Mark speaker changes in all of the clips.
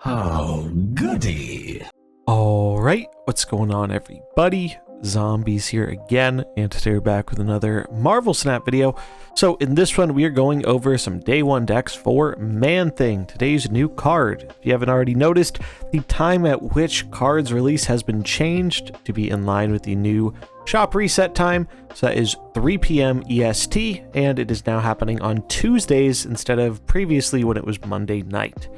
Speaker 1: Oh, goody.
Speaker 2: Alright, what's going on everybody? Zombies here again, and today we're back with another Marvel Snap video. So in this one, we are going over some day one decks for Man-Thing, today's new card. If you haven't already noticed, the time at which cards release has been changed to be in line with the new shop reset time. So that is 3 p.m. EST, and it is now happening on Tuesdays instead of previously when it was Monday night.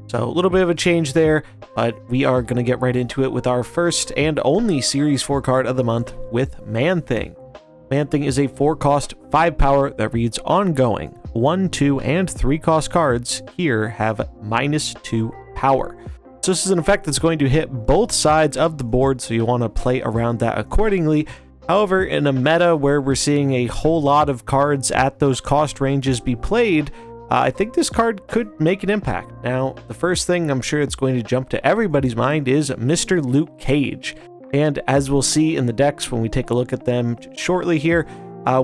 Speaker 2: So a little bit of a change there, but we are going to get right into it with our first and only Series 4 card of the month with Man-Thing. Man-Thing is a 4-cost, 5-power that reads ongoing. 1, 2, and 3-cost cards here have -2 power. So this is an effect that's going to hit both sides of the board, so you want to play around that accordingly. However, in a meta where we're seeing a whole lot of cards at those cost ranges be played, I think this card could make an impact. Now, the first thing I'm sure it's going to jump to everybody's mind is Mr. Luke Cage. And as we'll see in the decks when we take a look at them shortly here,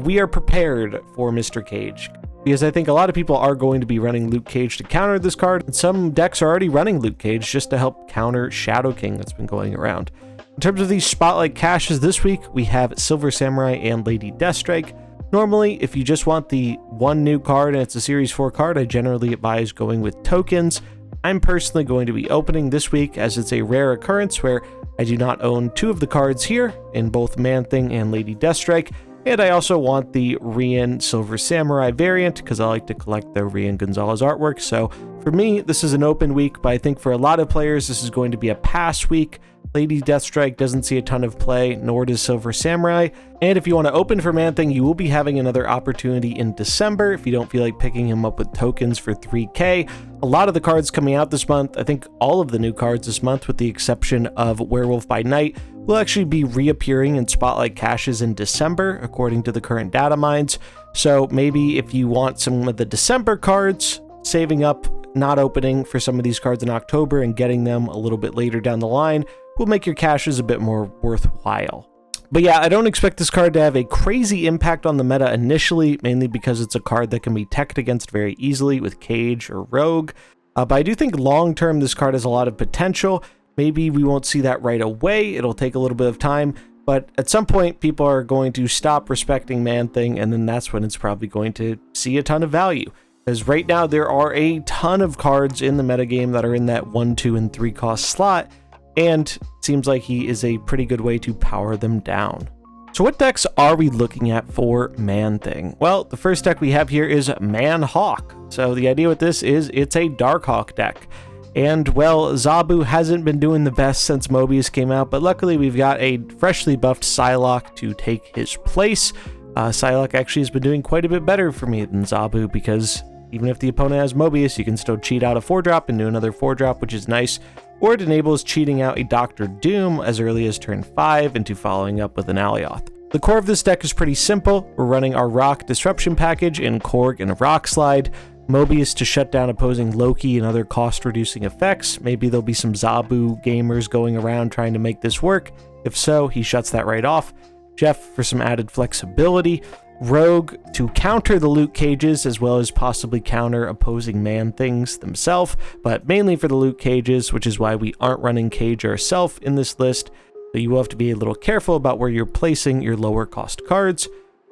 Speaker 2: we are prepared for Mr. Cage. Because I think a lot of people are going to be running Luke Cage to counter this card, and some decks are already running Luke Cage just to help counter Shadow King that's been going around. In terms of these spotlight caches this week, we have Silver Samurai and Lady Deathstrike. Normally, if you just want the one new card and it's a Series 4 card, I generally advise going with tokens. I'm personally going to be opening this week as it's a rare occurrence where I do not own 2 of the cards here in both Man-Thing and Lady Deathstrike, and I also want the Rian Silver Samurai variant because I like to collect the Rian Gonzalez artwork. So for me, this is an open week, but I think for a lot of players, this is going to be a pass week. Lady Deathstrike doesn't see a ton of play, nor does Silver Samurai. And if you want to open for Man-Thing, you will be having another opportunity in December if you don't feel like picking him up with tokens for 3K. A lot of the cards coming out this month, I think all of the new cards this month, with the exception of Werewolf by Night, will actually be reappearing in Spotlight caches in December, according to the current data mines. So maybe if you want some of the December cards, saving up, not opening for some of these cards in October and getting them a little bit later down the line will make your caches a bit more worthwhile. But yeah, I don't expect this card to have a crazy impact on the meta initially, mainly because it's a card that can be teched against very easily with Cage or Rogue. But I do think long-term this card has a lot of potential. Maybe we won't see that right away. It'll take a little bit of time, but at some point people are going to stop respecting Man-Thing, and then that's when it's probably going to see a ton of value. Because right now there are a ton of cards in the metagame that are in that 1, 2, and 3 cost slot, and it seems like he is a pretty good way to power them down. So what decks are we looking at for Man-Thing? Well, the first deck we have here is Man-Hawk. So the idea with this is it's a Darkhawk deck. And well, Zabu hasn't been doing the best since Mobius came out, but luckily we've got a freshly buffed Psylocke to take his place. Psylocke actually has been doing quite a bit better for me than Zabu, because even if the opponent has Mobius, you can still cheat out a 4-drop and do another 4-drop, which is nice. Or it enables cheating out a Dr. Doom as early as turn 5 into following up with an Alioth. The core of this deck is pretty simple. We're running our Rock Disruption package in Korg and Rock Slide, Mobius to shut down opposing Loki and other cost-reducing effects. Maybe there'll be some Zabu gamers going around trying to make this work. If so, he shuts that right off. Jeff for some added flexibility. Rogue to counter the Luke Cages, as well as possibly counter opposing Man-Things themselves, but mainly for the Luke Cages, which is why we aren't running Cage ourselves in this list. So you will have to be a little careful about where you're placing your lower cost cards.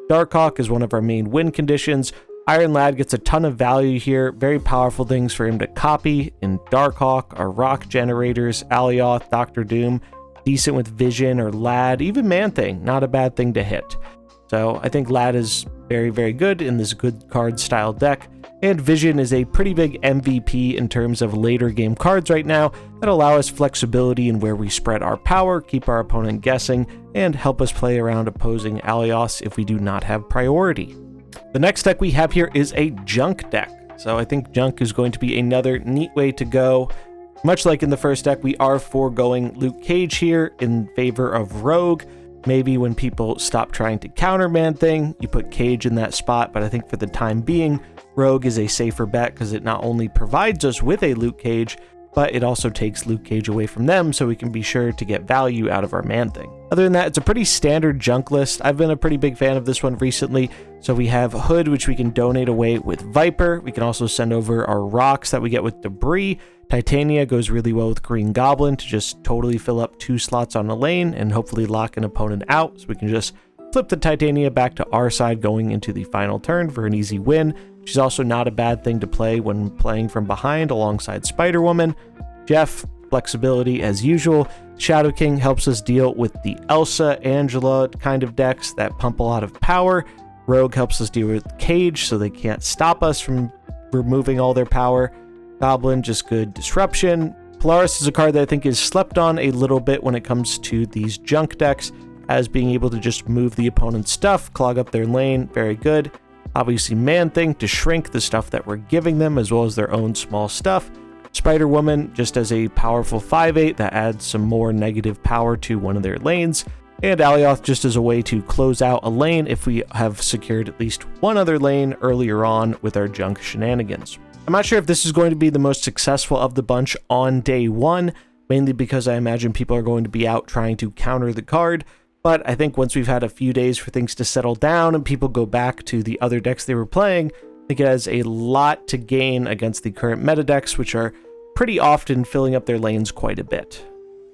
Speaker 2: Darkhawk is one of our main win conditions. Iron Lad gets a ton of value here, very powerful things for him to copy. In Darkhawk are Rock Generators, Alioth, Dr. Doom, decent with Vision or Lad, even Man-Thing, not a bad thing to hit. So I think Lad is very, very good in this good card style deck, and Vision is a pretty big MVP in terms of later game cards right now that allow us flexibility in where we spread our power, keep our opponent guessing, and help us play around opposing Alioths if we do not have priority. The next deck we have here is a Junk deck. So I think Junk is going to be another neat way to go. Much like in the first deck, we are foregoing Luke Cage here in favor of Rogue. Maybe when people stop trying to counter Man-Thing, you put Cage in that spot, but I think for the time being, Rogue is a safer bet because it not only provides us with a Luke Cage, but it also takes Luke Cage away from them, so we can be sure to get value out of our Man-Thing. Other than that, it's a pretty standard Junk list. I've been a pretty big fan of this one recently. So we have Hood, which we can donate away with Viper. We can also send over our rocks that we get with Debris Titania goes really well with Green Goblin to just totally fill up 2 slots on a lane and hopefully lock an opponent out, so we can just flip the Titania back to our side going into the final turn for an easy win. She's also not a bad thing to play when playing from behind alongside Spider-Woman. Jeff, flexibility as usual. Shadow King helps us deal with the Elsa, Angela kind of decks that pump a lot of power. Rogue helps us deal with Cage so they can't stop us from removing all their power. Goblin, just good disruption. Polaris is a card that I think is slept on a little bit when it comes to these junk decks, as being able to just move the opponent's stuff, clog up their lane, very good. Obviously Man-Thing to shrink the stuff that we're giving them, as well as their own small stuff. Spider-Woman just as a powerful 5/8 that adds some more negative power to one of their lanes. And Alioth just as a way to close out a lane if we have secured at least one other lane earlier on with our junk shenanigans. I'm not sure if this is going to be the most successful of the bunch on day one, mainly because I imagine people are going to be out trying to counter the card, but I think once we've had a few days for things to settle down and people go back to the other decks they were playing, I think it has a lot to gain against the current meta decks, which are pretty often filling up their lanes quite a bit.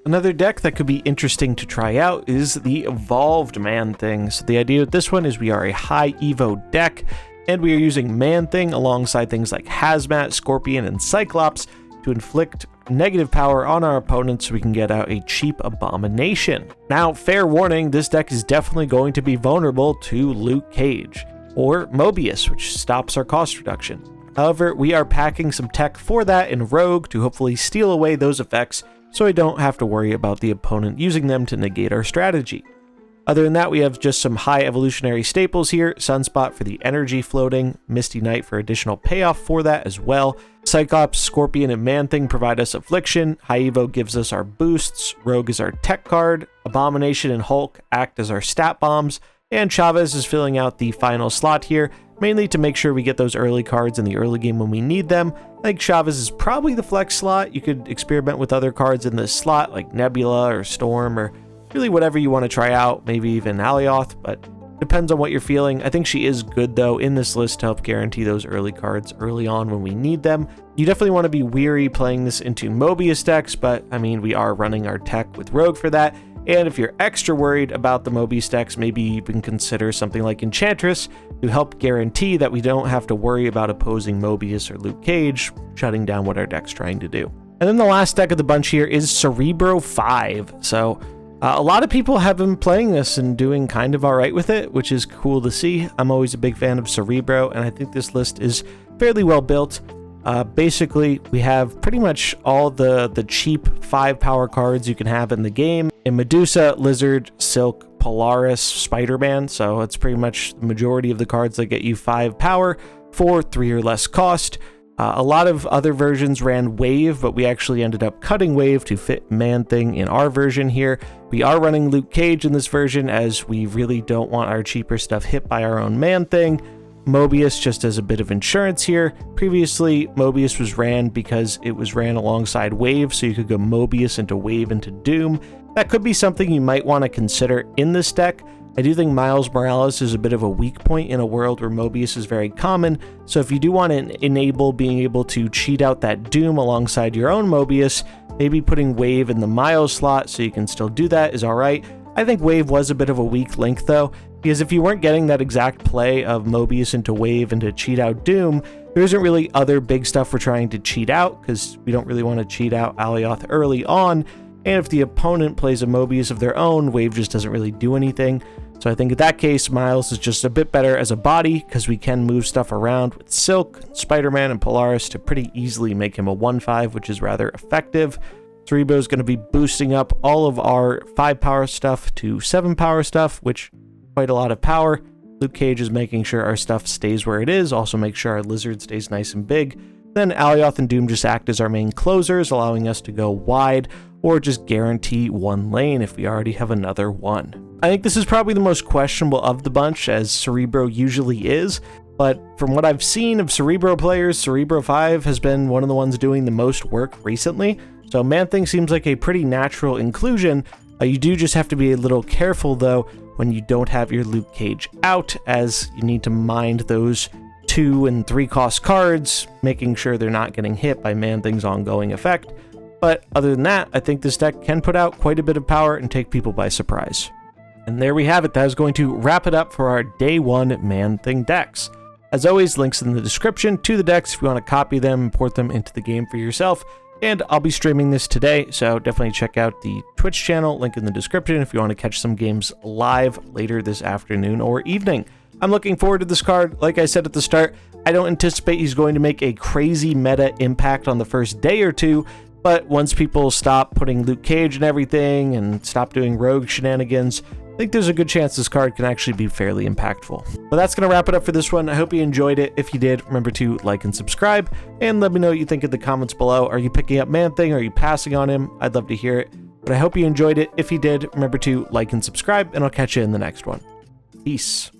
Speaker 2: Another deck that could be interesting to try out is the Evolved Man-Thing. So the idea with this one is we are a high Evo deck, and we are using Man-Thing alongside things like Hazmat, Scorpion, and Cyclops to inflict negative power on our opponents so we can get out a cheap Abomination. Now, fair warning, this deck is definitely going to be vulnerable to Luke Cage, or Mobius, which stops our cost reduction. However, we are packing some tech for that in Rogue to hopefully steal away those effects so I don't have to worry about the opponent using them to negate our strategy. Other than that, we have just some high evolutionary staples here. Sunspot for the energy floating, Misty Knight for additional payoff for that as well. Cyclops, Scorpion, and Man-Thing provide us Affliction. High Evo gives us our boosts. Rogue is our tech card. Abomination and Hulk act as our stat bombs. And Chavez is filling out the final slot here, mainly to make sure we get those early cards in the early game when we need them. I think Chavez is probably the flex slot. You could experiment with other cards in this slot, like Nebula or Storm, or really whatever you want to try out, maybe even Alioth, but depends on what you're feeling. I think she is good, though, in this list to help guarantee those early cards early on when we need them. You definitely want to be weary playing this into Mobius decks, but, I mean, we are running our tech with Rogue for that. And if you're extra worried about the Mobius decks, maybe you can consider something like Enchantress to help guarantee that we don't have to worry about opposing Mobius or Luke Cage, shutting down what our deck's trying to do. And then the last deck of the bunch here is Cerebro 5. So a lot of people have been playing this and doing kind of all right with it, which is cool to see. I'm always a big fan of Cerebro, and I think this list is fairly well built. Basically, we have pretty much all the cheap 5-power cards you can have in the game. In Medusa, Lizard, Silk, Polaris, Spider-Man, so it's pretty much the majority of the cards that get you 5 power for 3 or less cost. A lot of other versions ran Wave, but we actually ended up cutting Wave to fit Man-Thing in our version here. We are running Luke Cage in this version, as we really don't want our cheaper stuff hit by our own Man-Thing. Mobius just as a bit of insurance here. Previously, Mobius was ran because it was ran alongside Wave, so you could go Mobius into Wave into Doom. That could be something you might want to consider in this deck. I do think Miles Morales is a bit of a weak point in a world where Mobius is very common, so if you do want to enable being able to cheat out that Doom alongside your own Mobius, maybe putting Wave in the Miles slot so you can still do that is alright. I think Wave was a bit of a weak link though, because if you weren't getting that exact play of Mobius into Wave and to cheat out Doom, there isn't really other big stuff we're trying to cheat out, because we don't really want to cheat out Alioth early on, and if the opponent plays a Mobius of their own, Wave just doesn't really do anything. So I think in that case, Miles is just a bit better as a body, because we can move stuff around with Silk, Spider-Man, and Polaris to pretty easily make him a 1/5, which is rather effective. Cerebro is going to be boosting up all of our 5-power stuff to 7-power stuff, which quite a lot of power. Luke Cage is making sure our stuff stays where it is, also make sure our Lizard stays nice and big. Then Alioth and Doom just act as our main closers, allowing us to go wide, or just guarantee one lane if we already have another one. I think this is probably the most questionable of the bunch, as Cerebro usually is, but from what I've seen of Cerebro players, Cerebro 5 has been one of the ones doing the most work recently, so Man-Thing seems like a pretty natural inclusion. You do just have to be a little careful though when you don't have your Luke Cage out, as you need to mind those 2 and 3 cost cards, making sure they're not getting hit by Man-Thing's ongoing effect. But other than that, I think this deck can put out quite a bit of power and take people by surprise. And there we have it. That is going to wrap it up for our Day 1 Man-Thing decks. As always, links in the description to the decks if you want to copy them and port them into the game for yourself. And I'll be streaming this today, so definitely check out the Twitch channel, link in the description if you want to catch some games live later this afternoon or evening. I'm looking forward to this card. Like I said at the start, I don't anticipate he's going to make a crazy meta impact on the first day or two, but once people stop putting Luke Cage and everything and stop doing rogue shenanigans, I think there's a good chance this card can actually be fairly impactful. But that's going to wrap it up for this one. I hope you enjoyed it. If you did, remember to like and subscribe, and let me know what you think in the comments below. Are you picking up Man-Thing? Are you passing on him? I'd love to hear it. But I hope you enjoyed it. If you did, remember to like and subscribe, and I'll catch you in the next one. Peace.